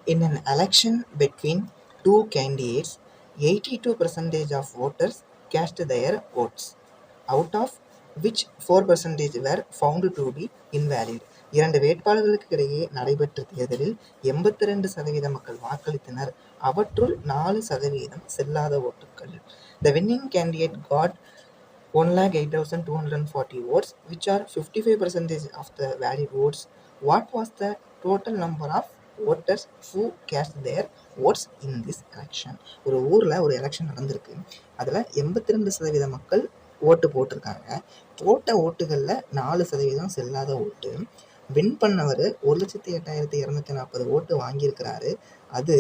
In an election between two candidates, 82% of voters cast their votes, out of which 4% were found to be invalid. இரண்டு வேட்பாளர்களுக்கு இடையே நடைபெற்ற தேர்தலில் 82% மக்கள் வாக்களித்தனர். அவற்றுள் 4% செல்லாத ஓட்டுகள். The winning candidate got 108,240 votes, which are 55% of the valid votes. What was the total number of voters who cast their votes in this election? ஒரு ஊரில் ஒரு எலெக்ஷன் நடந்திருக்கு. அதில் 82% மக்கள் ஓட்டு போட்டிருக்காங்க. போட்ட ஓட்டுகளில் 4% செல்லாத ஓட்டு. வின் பண்ணவர் 1,08,240 ஓட்டு வாங்கியிருக்கிறாரு. அது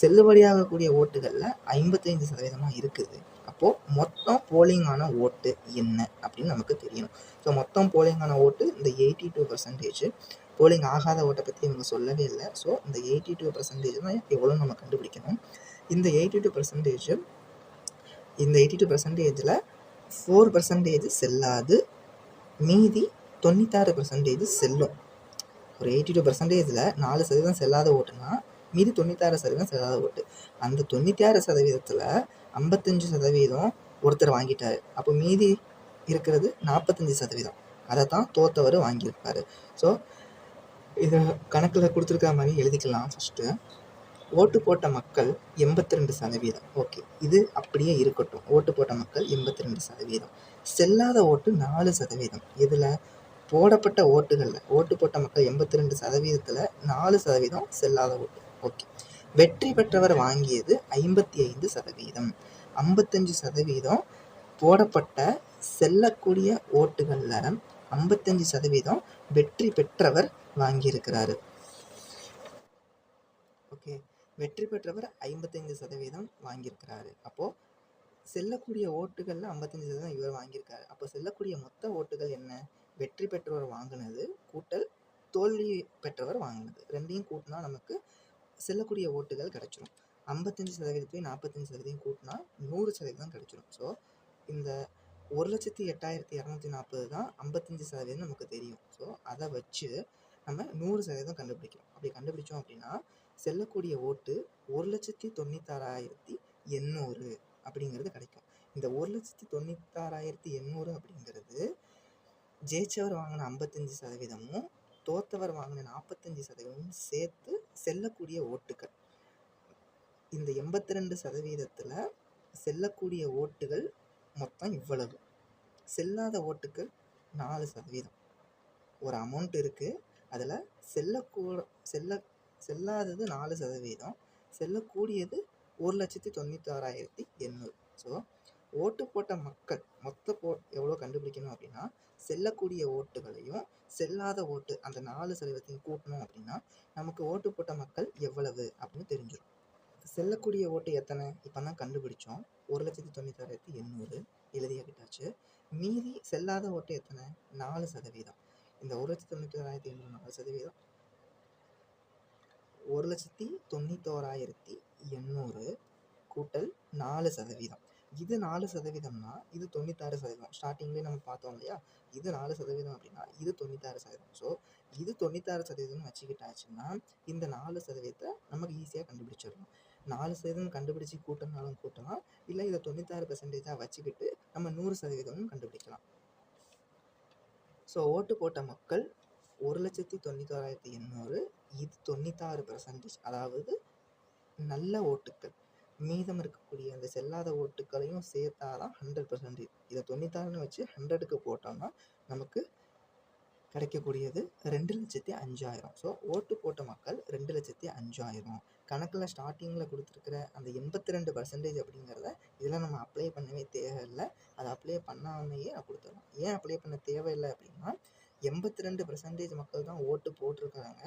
செல்லுபடியாகக்கூடிய ஓட்டுகளில் 55% இருக்குது. அப்போது மொத்தம் போலிங்கான ஓட்டு என்ன அப்படின்னு நமக்கு தெரியணும். ஸோ மொத்தம் போலிங்கான ஓட்டு இந்த 82%. போலிங் ஆகாத ஓட்டை பற்றி இவங்க சொல்லவே இல்லை. ஸோ இந்த 82% தான் எவ்வளோ நம்ம கண்டுபிடிக்கணும். இந்த 82%ல் 4% செல்லாது, மீதி 96% செல்லும். ஒரு 82%ல் 4% செல்லாத ஓட்டுனா மீதி 96% செல்லாத ஓட்டு. அந்த 96%ல் 55% ஒருத்தர் வாங்கிட்டாரு. அப்போ மீதி இருக்கிறது 45%. அதை தான் தோத்தவர் வாங்கியிருப்பாரு. ஸோ இதை கணக்கில் கொடுத்துருக்க மாதிரி எழுதிக்கலாம். ஃபஸ்ட்டு ஓட்டு போட்ட மக்கள் 82%. ஓகே, இது அப்படியே இருக்கட்டும். ஓட்டு போட்ட மக்கள் 82%. செல்லாத ஓட்டு 4%. இதில் போடப்பட்ட ஓட்டுகளில் ஓட்டு போட்ட மக்கள் 82%ல் 4% செல்லாத ஓட்டு. ஓகே, வெற்றி பெற்றவர் வாங்கியது 55%. 55% போடப்பட்ட செல்லக்கூடிய ஓட்டுகளில் 55% வெற்றி பெற்றவர் வாங்கியிருக்கிறாரு. ஓகே, வெற்றி பெற்றவர் 55% வாங்கியிருக்கிறாரு. அப்போது செல்லக்கூடிய ஓட்டுகளில் 55% இவர் வாங்கியிருக்காரு. அப்போ செல்லக்கூடிய மொத்த ஓட்டுகள் என்ன? வெற்றி பெற்றவர் வாங்கினது கூட்டல் தோல்வி பெற்றவர் வாங்கினது, ரெண்டையும் கூட்டினா நமக்கு செல்லக்கூடிய ஓட்டுகள் கிடச்சிரும். 55% 45% கூட்டினா 100% கிடச்சிரும். ஸோ இந்த 1,08,240 தான் 55% நமக்கு தெரியும். ஸோ அதை வச்சு நம்ம 100% கண்டுபிடிக்கிறோம். அப்படி கண்டுபிடிச்சோம் அப்படின்னா செல்லக்கூடிய ஓட்டு 1,96,800 அப்படிங்கிறது கிடைக்கும். இந்த 1,96,800 அப்படிங்கிறது ஜெயிச்சவர் வாங்கின 55%, தோத்தவர் வாங்கின 45% சேர்த்து செல்லக்கூடிய ஓட்டுகள். இந்த 82%ல் செல்லக்கூடிய ஓட்டுகள் மொத்தம் இவ்வளவு. செல்லாத ஓட்டுகள் 4%. ஒரு அமௌண்ட் இருக்குது, அதில் செல்லாதது 4%, செல்லக்கூடியது 1,96,800. ஸோ ஓட்டு போட்ட மக்கள் எவ்வளோ கண்டுபிடிக்கணும் அப்படின்னா செல்லக்கூடிய ஓட்டுகளையும் செல்லாத ஓட்டு அந்த 4% கூட்டணும் அப்படின்னா நமக்கு ஓட்டு போட்ட மக்கள் எவ்வளவு அப்படின்னு தெரிஞ்சிடும். செல்லக்கூடிய ஓட்டு எத்தனை இப்போ தான் கண்டுபிடிச்சோம். 1,96,800 எழுதியாக்கிட்டாச்சு. மீதி செல்லாத ஓட்டு எத்தனை? 4%. இந்த 1,96,800 4%, 1,91,800 கூட்டல் 4%. இது 4%னா இது 96%. ஸ்டார்டிங்லேயே நம்ம பார்த்தோம் இல்லையா, இது 4% அப்படின்னா இது 96%. ஸோ இது 96% வச்சுக்கிட்டாச்சுன்னா இந்த 4%த்தை நமக்கு ஈஸியாக கண்டுபிடிச்சிடலாம். 4% கண்டுபிடிச்சி கூட்டினாலும் கூட்டலாம், இல்லை இதை 96% வச்சுக்கிட்டு நம்ம 100% கண்டுபிடிக்கலாம். ஸோ ஓட்டு போட்ட மக்கள் 1,91,800, இது 96%. அதாவது நல்ல ஓட்டுக்கள். மீதம் இருக்கக்கூடிய அந்த செல்லாத ஓட்டுக்களையும் சேர்த்தாதான் 100%. இதை 96ன்னு வச்சு 100க்கு போட்டோம்னா நமக்கு கிடைக்கக்கூடியது 2,05,000. ஸோ ஓட்டு போட்ட மக்கள் 2,05,000. கணக்கில் ஸ்டார்டிங்கில் கொடுத்துருக்கிற அந்த 82% அப்படிங்கிறத இதில் நம்ம அப்ளை பண்ணவே தேவையில்லை. அதை அப்ளை பண்ணாமையே நான் கொடுத்துடலாம். ஏன் அப்ளை பண்ண தேவையில்லை அப்படின்னா 82% மக்கள் தான் ஓட்டு போட்டிருக்காங்க.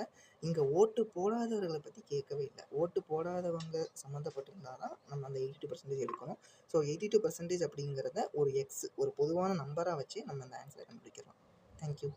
இங்கே ஓட்டு போடாதவர்களை பற்றி கேட்கவே இல்லை. ஓட்டு போடாதவங்க சம்மந்தப்பட்டிருந்தால் தான் நம்ம அந்த 82% எடுக்கணும். ஸோ 82% அப்படிங்கிறத ஒரு பொதுவான நம்பராக வச்சு நம்ம அந்த ஆன்சரை கண்டுபிடிக்கலாம். தேங்க்யூ.